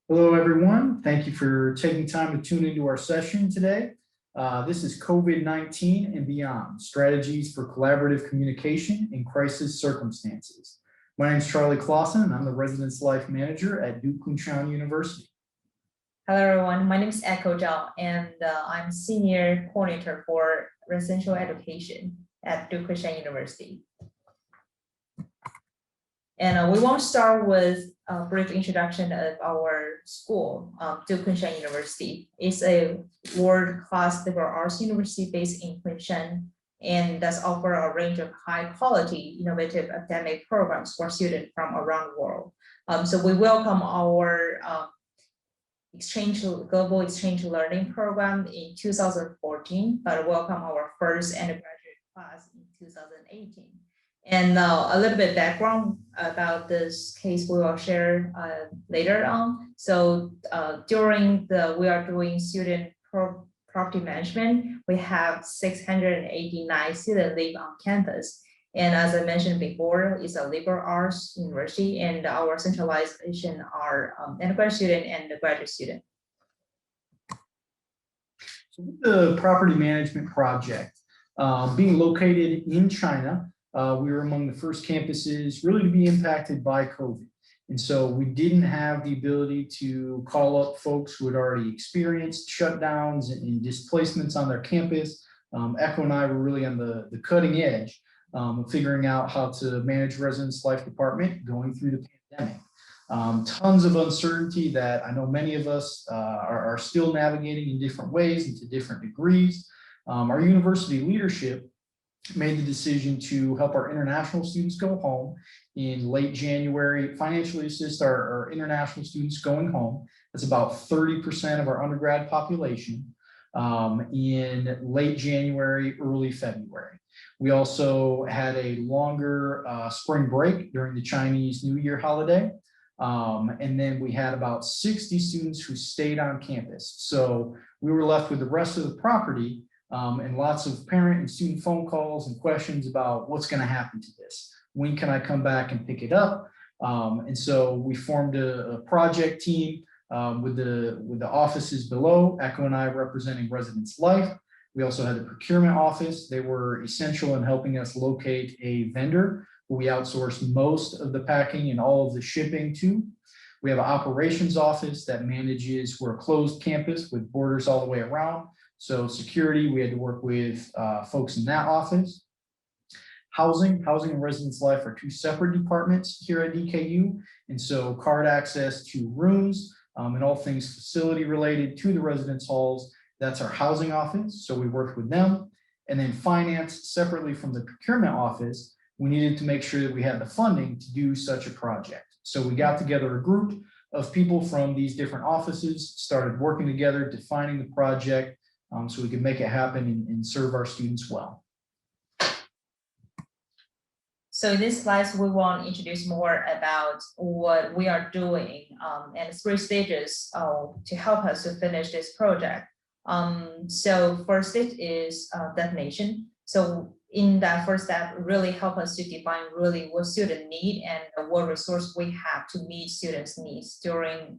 Hello, everyone. Thank you for taking time to tune into our session today. This is COVID-19 and beyond, strategies for collaborative communication in crisis circumstances. My name is Charlie Clausen, and I'm the Residence Life Manager at Duke Kunshan University. Hello, everyone. My name is Zhao, and I'm Senior Coordinator for Residential Education at Duke Kunshan University. And we want to start with a brief introduction of our school, Duke Kunshan University. It's a world-class liberal arts university based in Kunshan, and does offer a range of high-quality, innovative academic programs for students from around the world. So we welcome our global exchange learning program in 2014, but welcome our first undergraduate class in 2018. And a little bit background about this case we will share later on. So we are doing student property management. We have 689 students live on campus. And as I mentioned before, it's a liberal arts university, and our centralization are undergraduate student and the graduate student. So with the property management project, being located in China, we were among the first campuses really to be impacted by COVID. And so we didn't have the ability to call up folks who had already experienced shutdowns and displacements on their campus. Echo and I were really on the cutting edge of figuring out how to manage residence life department going through the pandemic. Tons of uncertainty that I know many of us are still navigating in different ways and to different degrees. Our university leadership made the decision to help our international students go home in late January, financially assist our international students going home. That's about 30% of our undergrad population in late January, early February. We also had a longer spring break during the Chinese New Year holiday. And then we had about 60 students who stayed on campus. So we were left with the rest of the property and lots of parent and student phone calls and questions about what's going to happen to this. When can I come back and pick it up? And so we formed a project team with the offices below, Echo and I representing Residence Life. We also had the procurement office. They were essential in helping us locate a vendor who we outsourced most of the packing and all of the shipping to. We have an operations office that manages, we're a closed campus with borders all the way around. So security, we had to work with folks in that office. Housing and residence life are two separate departments here at DKU. And so card access to rooms and all things facility related to the residence halls, that's our housing office. So we worked with them. And then finance, separately from the procurement office, we needed to make sure that we had the funding to do such a project. So we got together a group of people from these different offices, started working together, defining the project, so we could make it happen and serve our students well. So in this slide, we want to introduce more about what we are doing and 3 stages to help us to finish this project. So first stage is definition. So in that first step, really help us to define really what students need and what resource we have to meet students' needs during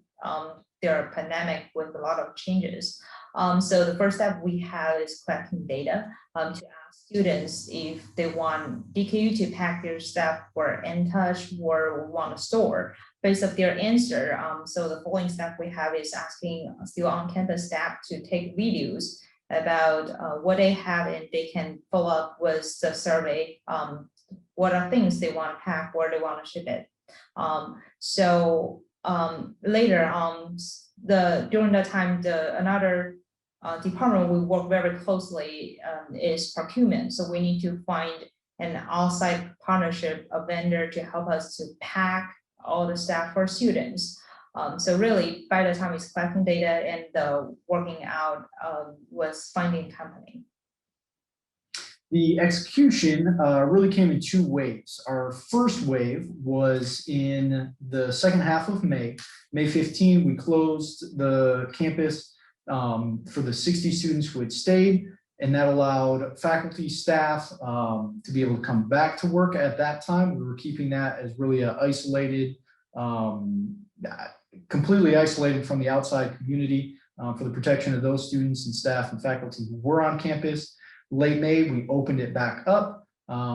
their pandemic with a lot of changes. So the first step we have is collecting data to ask students if they want DKU to pack their stuff for InTouch or want to store. Based on their answer, so the following step we have is asking still on-campus staff to take videos about what they have, and they can follow up with the survey, what are things they want to pack, where they want to ship it. Later during that time, another department we work very closely is procurement. So we need to find an outside partnership, a vendor to help us to pack all the stuff for students. So really, by the time it's collecting data and working out with finding company. The execution really came in 2 waves. Our first wave was in the second half of May. May 15, we closed the campus for the 60 students who had stayed, and that allowed faculty, staff to be able to come back to work at that time. We were keeping that as really an isolated completely isolated from the outside community for the protection of those students and staff and faculty who were on campus. Late May, we opened it back up,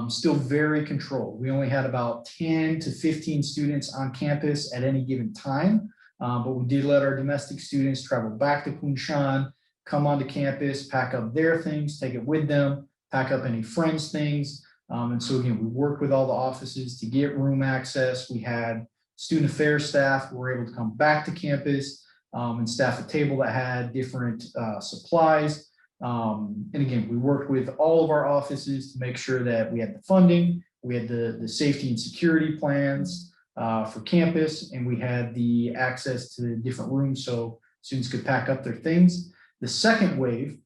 still very controlled. We only had about 10 to 15 students on campus at any given time, but we did let our domestic students travel back to Kunshan, come onto campus, pack up their things, take it with them, pack up any friends' things. And so again, we worked with all the offices to get room access. We had student affairs staff who were able to come back to campus and staff a table that had different supplies. And again, we worked with all of our offices to make sure that we had the funding, we had the safety and security plans for campus, and we had the access to different rooms so students could pack up their things. The second wave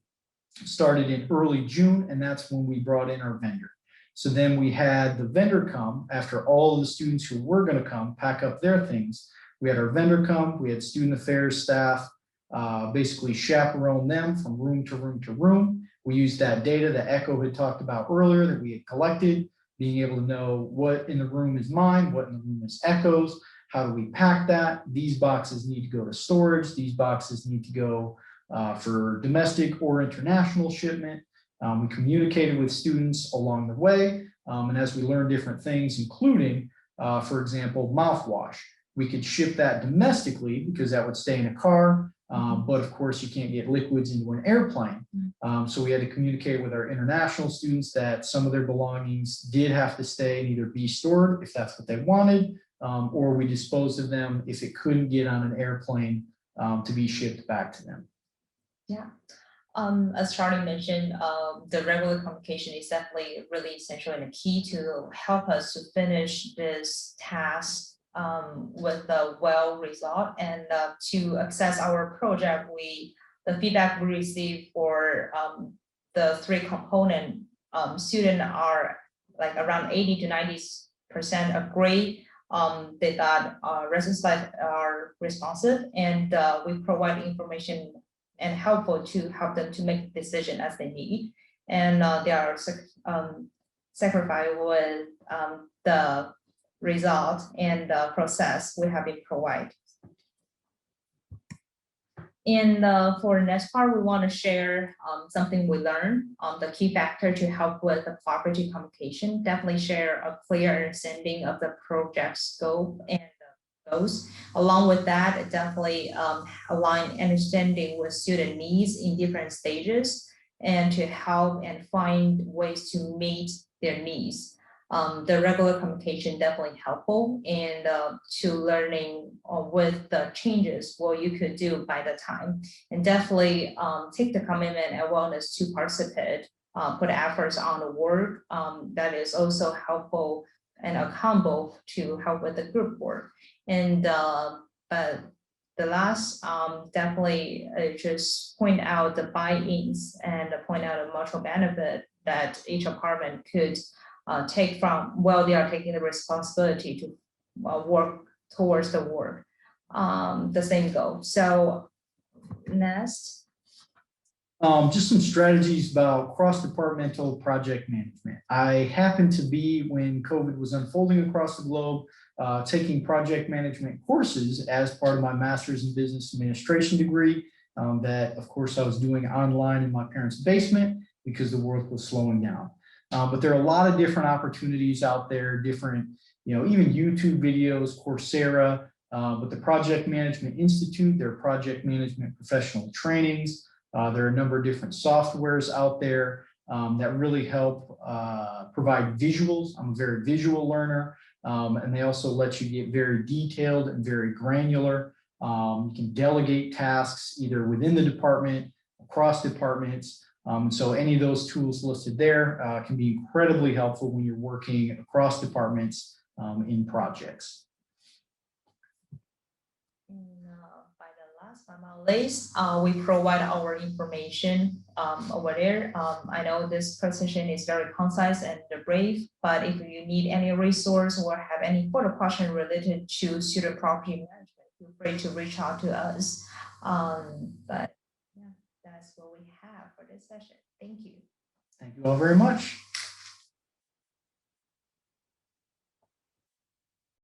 started in early June, and that's when we brought in our vendor. So then we had the vendor come after all of the students who were going to come pack up their things. We had our vendor come, we had student affairs staff basically chaperone them from room to room to room. We used that data that Echo had talked about earlier that we had collected, being able to know what in the room is mine, what in the room is Echo's, how do we pack that? These boxes need to go to storage, these boxes need to go for domestic or international shipment. We communicated with students along the way, and as we learned different things, including, for example, mouthwash. We could ship that domestically because that would stay in a car, but of course you can't get liquids into an airplane. So we had to communicate with our international students that some of their belongings did have to stay and either be stored if that's what they wanted, or we disposed of them if it couldn't get on an airplane to be shipped back to them. Yeah. As Charlie mentioned, the regular communication is definitely really essential and a key to help us to finish this task with a well result. And to access our project, the feedback we received for the 3 component student are like around 80 to 90% agree. They thought residence life are responsive, and we provide information and helpful to help them to make a decision as they need. And they are satisfied with the result and the process we have been provided. And for the next part, we want to share something we learned. The key factor to help with the cooperative communication, definitely share a clear understanding of the project scope and goals. Along with that, it definitely align understanding with student needs in different stages and to help and find ways to meet their needs. The regular communication definitely helpful and to learning with the changes what you could do by the time, and definitely take the commitment and willingness to participate, put efforts on the work that is also helpful and accountable to help with the group work. And but the last definitely just point out the buy-ins and point out a mutual benefit that each apartment could take from while they are taking the responsibility to work towards the work, the same goal. So next. Just some strategies about cross-departmental project management. I happened to be, when COVID was unfolding across the globe, taking project management courses as part of my master's in business administration degree that, of course, I was doing online in my parents' basement because the world was slowing down. But there are a lot of different opportunities out there, different, even YouTube videos, Coursera, but the Project Management Institute, their project management professional trainings. There are a number of different softwares out there that really help provide visuals. I'm a very visual learner, and they also let you get very detailed and very granular. You can delegate tasks either within the department, across departments. So any of those tools listed there can be incredibly helpful when you're working across departments in projects. By the last but not least, we provide our information over there. I know this presentation is very concise and brief, but if you need any resource or have any further question related to student property management, feel free to reach out to us. But yeah, that's what we have for this session. Thank you. Thank you all very much.